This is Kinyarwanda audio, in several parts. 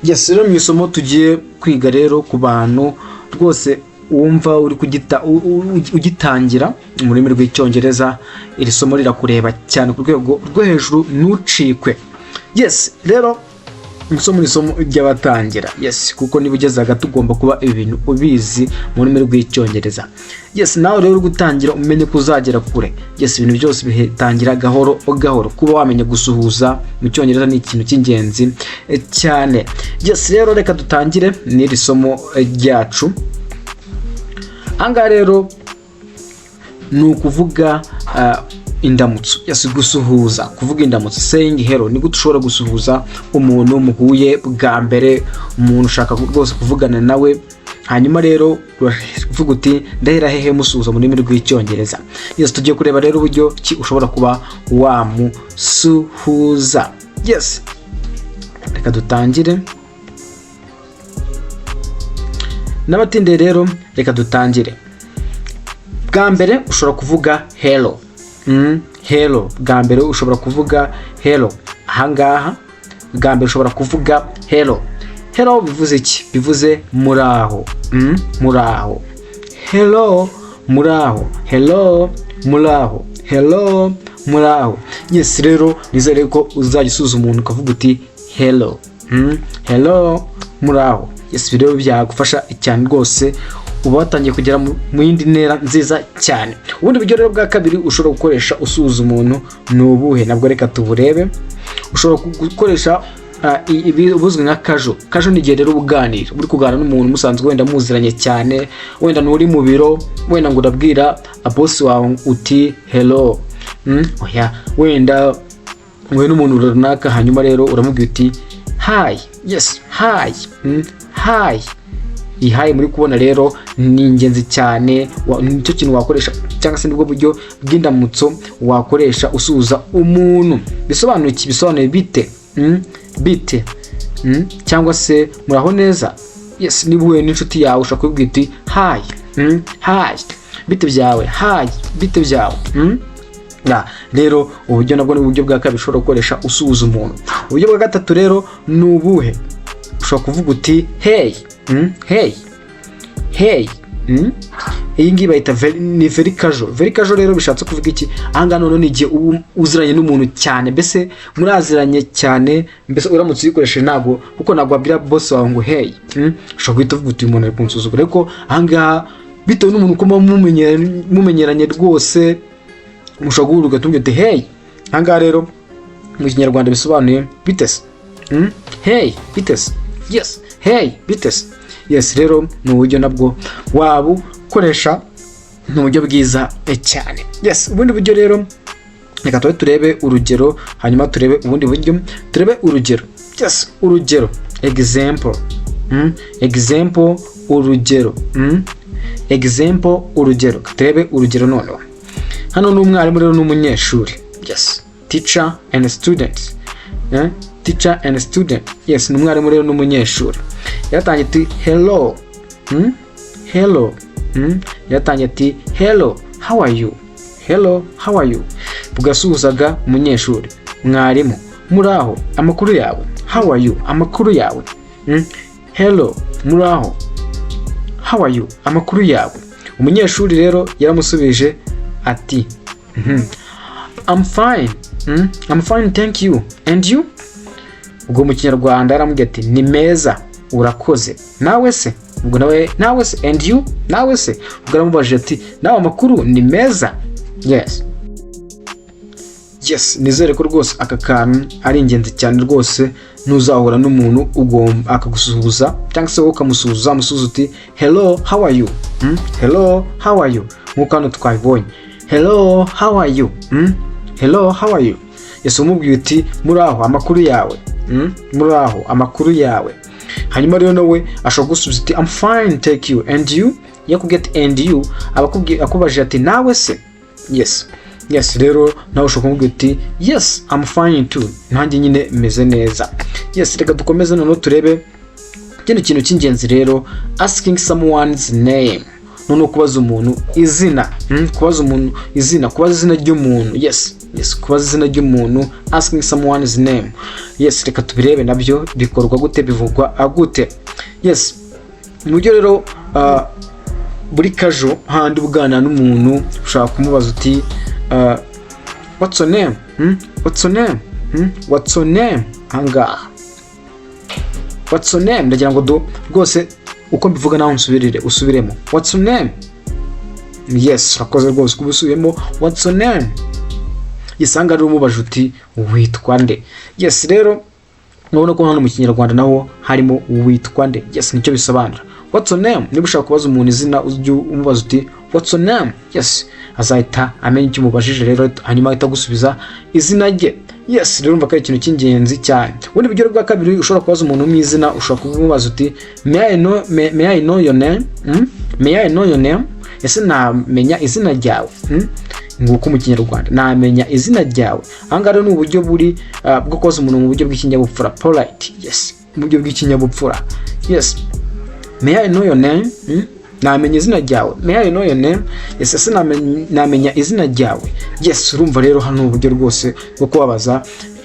Yes, rero mu isomo tugiye kwiga rero ku bantu rwose wumva uri ugitangira mu rurimi rw'icyongereza, iri somo rirakureba cyane ku rwego rwo hejuru, ntucikwe. Yes, rero isomo ry'abatangira. Yes, kuko niba ugeze hagati ugomba kuba ibintu ubizi mu rurimi rw'icyongereza. Yes, nawe rero gutangira umenye ko uzagera kure. Yes, ibintu byose bitangira gahoro gahoro. Kuba wamenye gusuhuza mu cyongereza ni ikintu cy'ingenzi cyane. Yes, rero reka dutangire n'iri somo ryacu. Anga rero ni ukuvuga indamutso. Yes, gusuhuza, kuvuga indamutso, saying hello. Ni gute ushobora gusuhuza umuntu muhuye bwa mbere, umuntu ushaka rwose kuvugana nawe, hanyuma rero uvuga uti ndahera hehe musuhuza mu rurimi rw'icyongereza. Yes, tugiye kureba rero uburyo ki ushobora kuba wamusuhuza. Yes, reka dutangire. N'abatinde rero reka dutangire. Bwa mbere ushobora kuvuga hello. Hello, bwa mbere ushobora kuvuga hello. Ahangaha bwa mbere ushobora kuvuga hello. Hello bivuze iki? Bivuze muraho. Muraho. Hello, muraho. Hello, muraho. Hello, muraho. Yes, rero nizere ko uzajya usuhuza umuntu ukavuga uti hello. Hello, muraho. Yes, rero byagufasha cyane rwose, uba watangiye kugera mu yindi ntera nziza cyane. Ubundi buryo rero bwa kabiri ushobora gukoresha usuhuza umuntu ni ubuhe? Nabwo reka tuburebe. Ushobora gukoresha ubuzwi nka casual. Casual ni igihe rero uganira, uri kuganira n'umuntu musanzwe wenda muziranye cyane, wenda nturi mu biro, wenda ngo urabwira boss wawe uti hello. Oya, wenda wowe n'umuntu runaka, hanyuma rero uramubwira uti hi. Yes, hi. Hi. Hi muri kubona rero ni ingenzi cyane, nicyo kintu wakoresha cyangwa se nibwo buryo bw'indamutso wakoresha usuhuza umuntu. Bisobanuye bite? Bite. Cyangwa se muraho neza. Yes, niba uhuye n'inshuti yawe ushaka kubwira uti hi. Hi. Bite byawe? Hi. Bite byawe? Rero uburyo nabwo ni uburyo bwa kabiri ushobora gukoresha usuhuza umuntu. Uburyo bwa gatatu rero ni ubuhe? Ushobora kuvuga uti hey. Hey. Hey. Iyi ngiyi bayita ni very casual. Very casual rero bishatse kuvuga iki? Ahanga none ni igihe uziranye n'umuntu cyane, mbese muraziranye cyane, mbese uramutse uyikoresheje ntabwo wabwira boss wawe ngo hey. Ushobora guhita uvuga uti umuntu ari kunsuzugura. Ariko ahanga bitewe n'umuntu uko mumenyeranye rwose, mushobora guhura ugatubwira uti hey. Ahanga rero mu Kinyarwanda bisobanuye bitese. Hey, bitese. Yes, hey, bitese. Yes, rero ni uburyo nabwo wabukoresha, ni uburyo bwiza cyane. Yes, ubundi buryo rero reka turebe urugero, hanyuma turebe ubundi buryo, turebe urugero. Yes, urugero, example. Example, urugero. Example, urugero. Turebe urugero noneho. Hano ni umwarimu rero n'umunyeshuri. Yes, teacher and student. Teacher and student. Yes, ni umwarimu rero n'umunyeshuri. Yatangiye ati hello. Hello. Yatangiye ati hello, how are you? Hello, how are you? Bugasuhuzaga umunyeshuri. Mwarimu, muraho, amakuru yawe? How are you? Amakuru yawe. Hello, muraho, how are you? Amakuru yawe. Umunyeshuri rero yaramusubije ati I'm fine. I'm fine, thank you. And you? Ubwo mu Kinyarwanda yaramubwiye ati ni meza, urakoze. Nawe se? Ubwo nawe se? And you? Nawe se? Ubwo aramubajije ati nawe amakuru ni meza? Yes. Yes, nizere ko rwose aka kantu ari ingenzi cyane rwose. Ntuzahura n'umuntu ugomba akagusuhuza cyangwa se wowe ukamusuhuza, musuhuza uti hello, how are you? Hello, how are you? Nk'uko hano twabibonye. Hello, how are you? Hello, how are you? Yes, umubwiye uti muraho, amakuru yawe. Muraho, amakuru yawe. Hanyuma rero nawe ashobora gusubiza ati I'm fine, thank you. And you? Yakubwiye and you, akubajije ati nawe se? Yes. Yes, rero nawe ushobora kumubwira uti yes, I'm fine too. Nanjye nyine meze neza. Yes, reka dukomeze noneho turebe ikindi kintu cy'ingenzi rero, asking someone's name. Noneho kubaza umuntu izina. Kubaza umuntu izina, kubaza izina ry'umuntu. Yes. yes, kubaza izina ry'umuntu, asking someone's name. Yes, reka tubirebe nabyo bikorwa gute, bivugwa gute. Yes, mu buryo rero buri casual handi ugana n'umuntu ushaka kumubaza uti what's your name? What's your name? What's your name? Hanga what's your name? Ndagira ngo rwose uko mbivuga naho usubiremo. What's your name? Yes, urakoze rwose kubusubiyemo. What's your name? Yisanga ari umubaje uti witwa nde. Yes, rero nubona ko hano mu Kinyarwanda naho harimo witwa nde. Yes, nicyo bisobanura. What's your name? Niba ushaka kubaza umuntu izina ujye umubaza uti what's your name? Yes, azahita amenya icyo umubajije rero, hanyuma ahita gusubiza izina rye. Yes, rero umva ko ari ikintu cy'ingenzi cyane. Ubundi buryo bwa kabiri ushobora kubaza umuntu mu izina, ushobora kumubaza uti may I know your name? May I know your name? Ese namenya izina ryawe? Nguko mu Kinyarwanda namenya izina ryawe. Aha rero ni uburyo buri bwo kubaza umuntu mu buryo bw'ikinyabupfura, polite. Yes, mu buryo bw'ikinyabupfura. Yes, may I know your name? Namenya izina ryawe. May I know your name? Yes, ese namenya izina ryawe. Yes, urumva rero hano uburyo rwose bwo kubabaza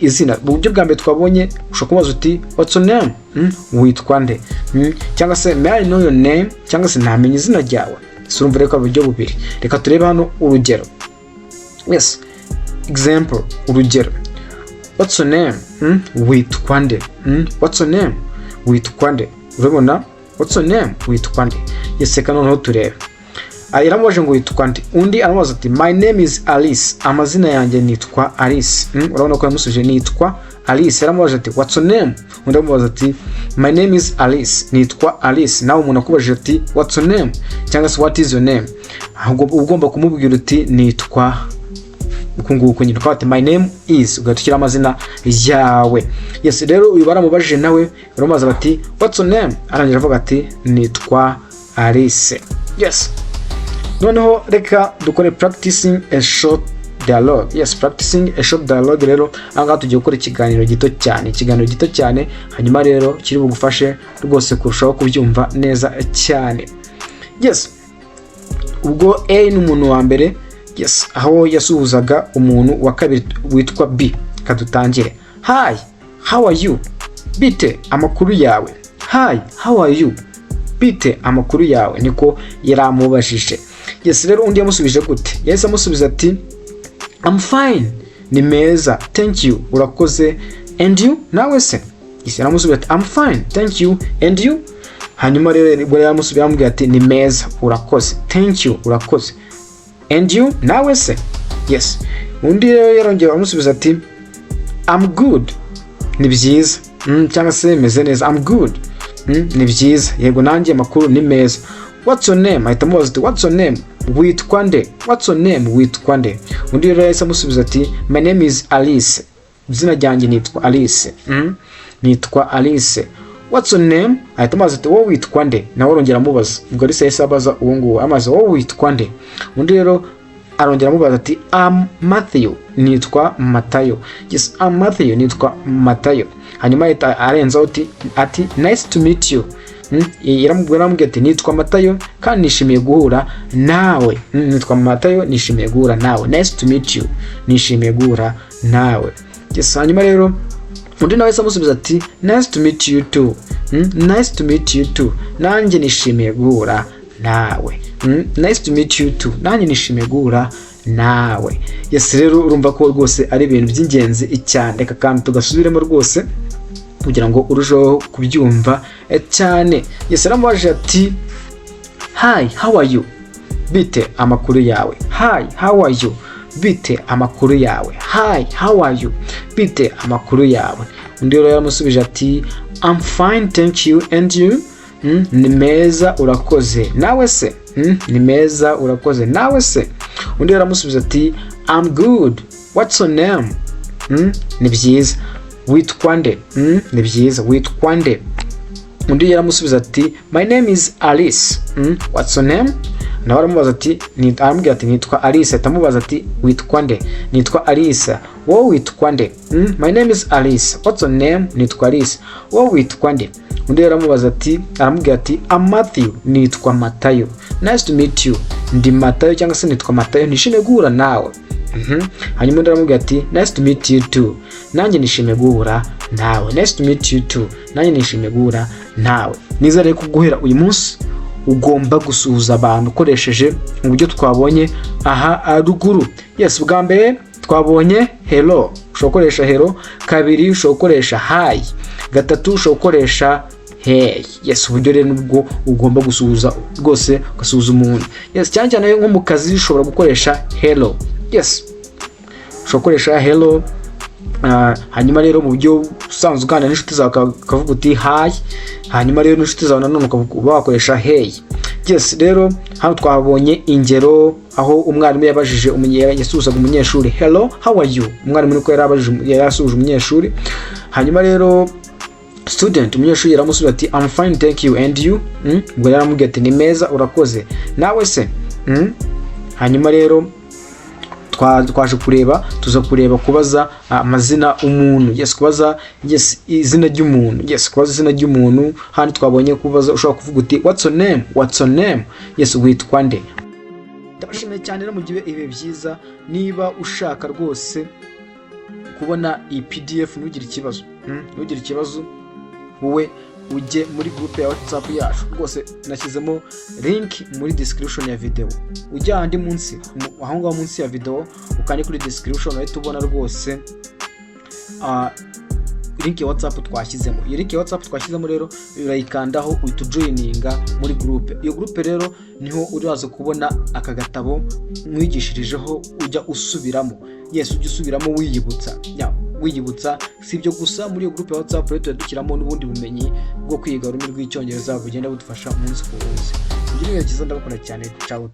izina. Mu buryo bwa mbere twabonye ushobora kubaza uti what's your name? Witwa nde? Cyangwa se may I know your name? Cyangwa se namenya izina ryawe. Urumva rero ko uburyo bubiri. Reka turebe hano urugero. Yes, example, urugero. What's your name? Witwa nde? What's your name? Witwa nde? Urabona? What's your name? Witwa nde? Yes, reka noneho turebe. Iramubaje ngo witwa nde. Undi aramubaza ati my name is Alice. Amazina yanjye nitwa Alice. Urabona ko yamusubije nitwa Alice. Aramubaje ati what's your name? Undi aramubaza ati my name is Alice. Nitwa Alice. Nawe umuntu akubajije ati what's your name? Cyangwa se what is your name? Ugomba kumubwira uti nitwa ukunguko nyine kwa ati my name is, ugatukira amazina yawe. Yes, rero uyu baramubajije nawe baramubaza bati what's your name? Arangira avuga ati nitwa Alice. Yes, noneho reka dukore practicing a short dialogue. Yes, practicing a short dialogue. Rero anga tugiye gukora ikiganiro gito cyane, hanyuma rero kiri bugufashe rwose kurushaho kubyumva neza cyane. Yes, ubwo A ni umuntu wa mbere. Yes, aho yasuhuzaga umuntu wa kabiri witwa B. Kadutangire. Hi, how are you? Bite amakuru yawe. Hi, how are you? Bite amakuru yawe, niko yaramubajije. Yes, rero undi yamusubije gute? Yes, amusubiza ati I'm fine. Ni meza. Thank you. Urakoze. And you? Nawe se? Yes, aramusubiza ati I'm fine. Thank you. And you? Hanyuma rero yamusubira amubwira ati ni meza. Urakoze. Thank you. Urakoze. And you? Nawe se? Yes. Undi rero yarongera amusubiza ati I'm good. Ni byiza. Cyangwa se meze neza. I'm good. Ni byiza. Yego nanjye makuru ni meza. What's your name? Ahita amubaza ati what's your name? Witwa nde? What's your name? Witwa nde? Undi rero yahise amusubiza ati my name is Alice. Izina ryanjye nitwa Alice. Nitwa Alice. What's your name? Ahita amubaza ati wowe witwa nde? Nawe arongera amubaza. Ubwo Alice yahise abaza uwo nguwo. Amaze wowe witwa nde? Undi rero arongera amubaza ati I'm Matthew. Nitwa Matayo. Yes, I'm Matthew. Nitwa Matayo. Hanyuma arenzaho ati nice to meet you. Yaramubwira ati nitwa Matayo kandi nishimiye guhura nawe. Nitwa Matayo nishimiye guhura nawe. Nice to meet you. Nishimiye guhura nawe. Yes, hanyuma rero undi nawe amusubiza ati nice to meet you too. Nice to meet you too. Nanjye nishimiye guhura nawe. Nice to meet you too. Nanjye nishimiye guhura nawe. Yes, rero urumva ko rwose ari ibintu by'ingenzi cyane. Reka kandi tugasubiremo rwose kugira ngo urusheho kubyumva cyane. Yes, aramubaje ati hi, how are you? Bite amakuru yawe. Hi, how are you? Bite amakuru yawe. Hi, how are you? Bite amakuru yawe. Undi rero yamusubije ati I'm fine, thank you. And you? Ni meza urakoze. Nawe se? Ni meza urakoze. Nawe se? Undi rero yamusubiza ati I'm good. What's your name? Ni byiza. Witwa nde? Ni byiza. Witwa nde? Undi yaramusubiza ati my name is Alice. What's your name? Nawe aramubaza ati arambwira ati nitwa Alice. Atamubaza ati witwa nde? Nitwa Alice. Wowe witwa nde? My name is Alice. What's your name? Nitwa Alice. Wowe witwa nde? Undi yaramubaza ati arambwira ati I'm Matthew. Nitwa Matayo. Nice to meet you. Ndi Matayo cyangwa se nitwa Matayo nishimiye guhura nawe. hanyuma ndaramubwira ati nice to meet you too, nanjye nishimiye guhura nawe. Nice to meet you too, nanjye nishimiye guhura nawe. Niza rero kuguhera uyu munsi ugomba gusuhuza abantu ukoresheje uburyo twabonye aha ruguru. Yes, bwa mbere twabonye hello, ushobora gukoresha hello. Kabiri ushobora gukoresha hi. Gatatu ushobora gukoresha hey. Yes, uburyo rero nubwo ugomba gusuhuza rwose, ugasuhuza umuntu. Yes, cyane cyane nko mu kazi ushobora gukoresha hello. Yes, ushobora gukoresha hello. Hanyuma rero mu buryo usanzwe uganira n'inshuti zawe ukavuga uti hi. Hanyuma rero n'inshuti zawe nanone ukavuga wakoresha hey. Yes, rero hano twabonye ingero aho umwarimu yabajije yasuhuzaga umunyeshuri hello how are you. Umwarimu niko yarasuhuje umunyeshuri. Hanyuma rero student, umunyeshuri yaramusubiza ati I'm fine thank you and you. Ubwo yaramubwiye ati ni meza urakoze, nawe se? Hanyuma rero twaje tuza kureba kubaza amazina umuntu. Yes, kubaza izina ry'umuntu. Yes, kubaza izina ry'umuntu. Hano twabonye kubaza ushobora kuvuga uti what's your name. Yes, witwa nde. Ndabashimiye cyane rero mugibe ibe byiza. Niba ushaka rwose kubona iyi PDF ntugire ikibazo, wowe ujye muri groupe ya WhatsApp yacu. Rwose nashyizemo link muri description ya video. Ujya handi munsi aho ngaho munsi ya video ukanye kuri description uhita ubona rwose link ya WhatsApp twashyizemo. Iyo link ya WhatsApp twashyizemo rero urayikandaho uhita joininga muri groupe. Iyo groupe rero niho uraza kubona aka gatabo mwigishirijeho ujya usubiramo. Yes, ujya usubiramo wiyibutsa. Si ibyo gusa, muri iyo groupe ya WhatsApp rero tudukiramo n'ubundi bumenyi bwo kwiga ururimi rw'icyongereza bugenda budufasha umunsi ku munsi. Kugira ngo ndabakunda cyane. Ciao.